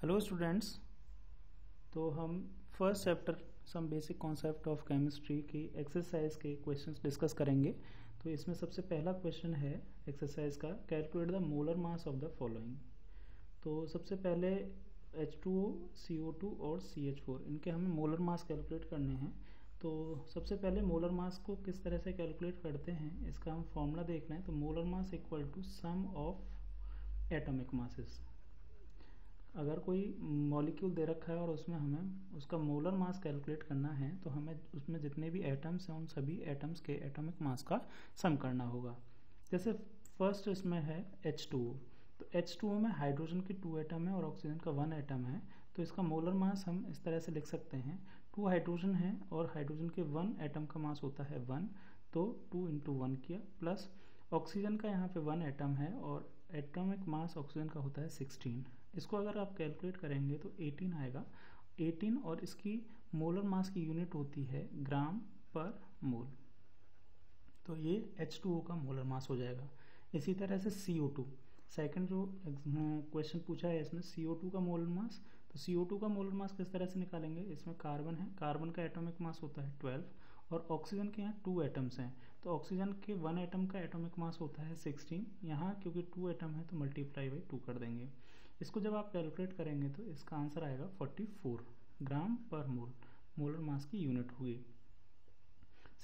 Hello students. तो हम first chapter some basic concept of chemistry की एक्सरसाइज के क्वेश्चंस डिस्कस करेंगे। तो इसमें सबसे पहला क्वेश्चन है एक्सरसाइज का, calculate the molar mass of the following. तो सबसे पहले H2O, CO2 और CH4 इनके हमें मोलर मास कैलकुलेट करने हैं। तो सबसे पहले मोलर मास को किस तरह से कैलकुलेट करते हैं इसका हम फॉर्मूला देख रहे हैं। तो molar mass equal to sum of atomic masses. अगर कोई मॉलिक्यूल दे रखा है और उसमें हमें उसका मोलर मास कैलकुलेट करना है तो हमें उसमें जितने भी एटम्स हैं उन सभी एटम्स के एटॉमिक मास का सम करना होगा। जैसे फर्स्ट इसमें है H2O। तो H2O में हाइड्रोजन की 2 एटम है और ऑक्सीजन का 1 एटम है। तो इसका मोलर मास हम इस तरह से लिख सकते हैं, 2 हाइड्रोजन है और हाइड्रोजन के 1 एटम का मास होता है 1, तो 2 इंटू 1 किया, प्लस ऑक्सीजन का यहाँ पे 1 एटम है और एटॉमिक मास ऑक्सीजन का होता है 16। इसको अगर आप कैलकुलेट करेंगे तो 18 आएगा, 18, और इसकी मोलर मास की यूनिट होती है ग्राम पर मोल। तो ये H2O का मोलर मास हो जाएगा। इसी तरह से CO2, सेकंड जो क्वेश्चन पूछा है इसमें CO2 का मोलर मास। तो CO2 का मोलर मास किस तरह से निकालेंगे, इसमें कार्बन है, कार्बन का एटॉमिक मास होता है 12 और ऑक्सीजन के यहाँ 2 एटम्स हैं। तो ऑक्सीजन के 1 एटम का एटॉमिक मास होता है 16, यहाँ क्योंकि 2 एटम है तो मल्टीप्लाई बाई 2 कर देंगे। इसको जब आप कैलकुलेट करेंगे तो इसका आंसर आएगा 44 ग्राम पर मोल, मोलर मास की यूनिट हुई।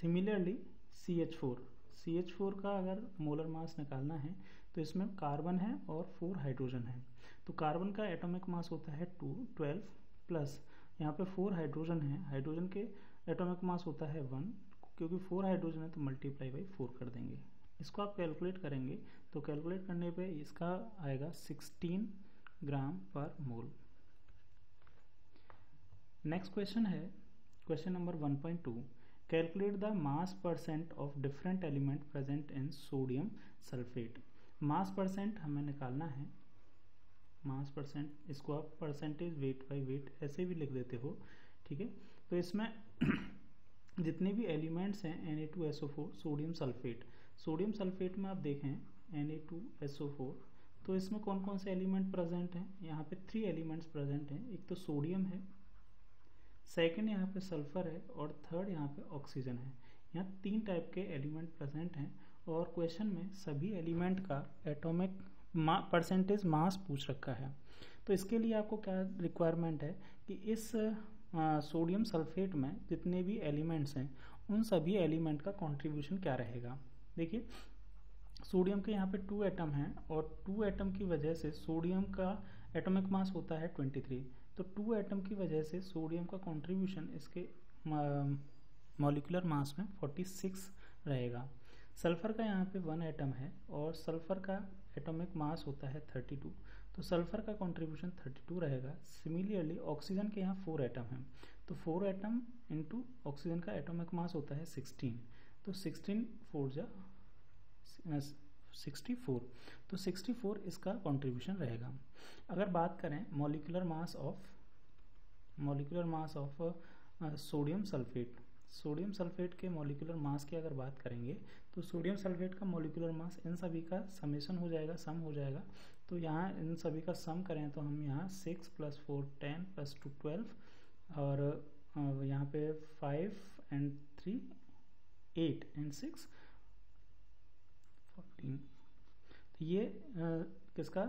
सिमिलरली CH4 का अगर मोलर मास निकालना है तो इसमें कार्बन है और 4 हाइड्रोजन है। तो कार्बन का एटॉमिक मास होता है 12 प्लस यहाँ पे 4 हाइड्रोजन है, हाइड्रोजन के एटॉमिक मास होता है 1, क्योंकि 4 हाइड्रोजन है तो मल्टीप्लाई बाई 4 कर देंगे। इसको आप कैलकुलेट करेंगे तो कैलकुलेट करने पे इसका आएगा 16 ग्राम पर मोल। नेक्स्ट क्वेश्चन है question number 1.2, calculate the mass percent of different element present in sodium sulphate. Mass percent हमें निकालना है, मास परसेंट, इसको आप परसेंटेज वेट बाई वेट ऐसे भी लिख देते हो, ठीक है। तो इसमें जितने भी एलिमेंट्स हैं Na2SO4 sodium sulphate, sodium sulphate में आप देखें Na2SO4, तो इसमें कौन कौन से एलिमेंट प्रेजेंट हैं, यहाँ पे 3 एलिमेंट्स प्रेजेंट हैं। एक तो सोडियम है, सेकंड यहाँ पे सल्फर है और थर्ड यहाँ पे ऑक्सीजन है। यहाँ 3 टाइप के एलिमेंट प्रेजेंट हैं और क्वेश्चन में सभी एलिमेंट का एटॉमिक परसेंटेज मास पूछ रखा है। तो इसके लिए आपको क्या रिक्वायरमेंट है कि इस सोडियम सल्फेट में जितने भी एलिमेंट्स हैं उन सभी एलिमेंट का कंट्रीब्यूशन क्या रहेगा। देखिए सोडियम के यहाँ पे 2 एटम हैं और 2 एटम की वजह से सोडियम का एटॉमिक मास होता है 23। तो 2 एटम की वजह से सोडियम का कंट्रीब्यूशन इसके मॉलिक्यूलर मास में 46 रहेगा। सल्फर का यहाँ पे 1 एटम है और सल्फर का एटॉमिक मास होता है 32, तो सल्फर का कंट्रीब्यूशन 32 रहेगा। सिमिलरली ऑक्सीजन के यहाँ 4 एटम हैं, तो 4 एटम इंटू ऑक्सीजन का एटॉमिक मास होता है 16, तो 16 4 जा 64, तो 64 इसका कंट्रीब्यूशन रहेगा। अगर बात करें molecular mass of sodium sulphate, sodium sulphate के मॉलिक्यूलर मास की अगर बात करेंगे तो सोडियम सल्फेट का मॉलिक्यूलर मास इन सभी का समेशन हो जाएगा, सम हो जाएगा। तो यहाँ इन सभी का सम करें तो हम यहाँ 6 + 4 10 + 2 12 और यहाँ पे 5 and 3 8 and 6 14। तो ये किसका,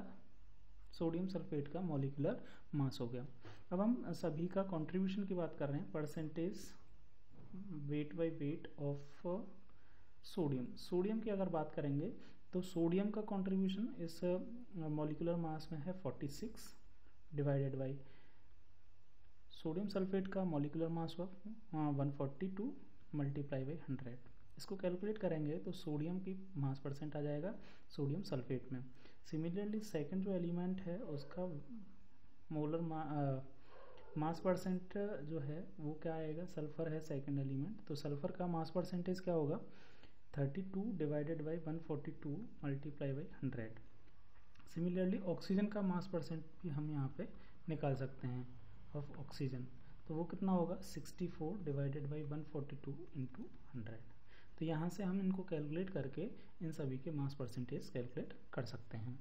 सोडियम सल्फेट का मॉलिक्यूलर मास हो गया। अब हम सभी का कंट्रीब्यूशन की बात कर रहे हैं, percentage weight by weight of sodium. Sodium की अगर बात करेंगे तो सोडियम का कंट्रीब्यूशन इस मॉलिक्यूलर मास में है 46 डिवाइडेड बाई सोडियम सल्फेट का मॉलिक्यूलर मास हुआ 142 मल्टीप्लाई बाई 100। इसको कैलकुलेट करेंगे तो सोडियम की मास परसेंट आ जाएगा सोडियम सल्फेट में। सिमिलरली सेकंड जो एलिमेंट है उसका मोलर मास परसेंट जो है वो क्या आएगा, सल्फर है सेकंड एलिमेंट, तो सल्फर का मास परसेंटेज क्या होगा 32 divided by 142 multiply by 100। Similarly oxygen का मास परसेंट भी हम यहाँ पे निकाल सकते हैं ऑफ ऑक्सीजन, तो वो कितना होगा 64 डिवाइडेड बाई 142 इंटू 100। तो यहाँ से हम इनको कैलकुलेट करके इन सभी के मास परसेंटेज कैलकुलेट कर सकते हैं।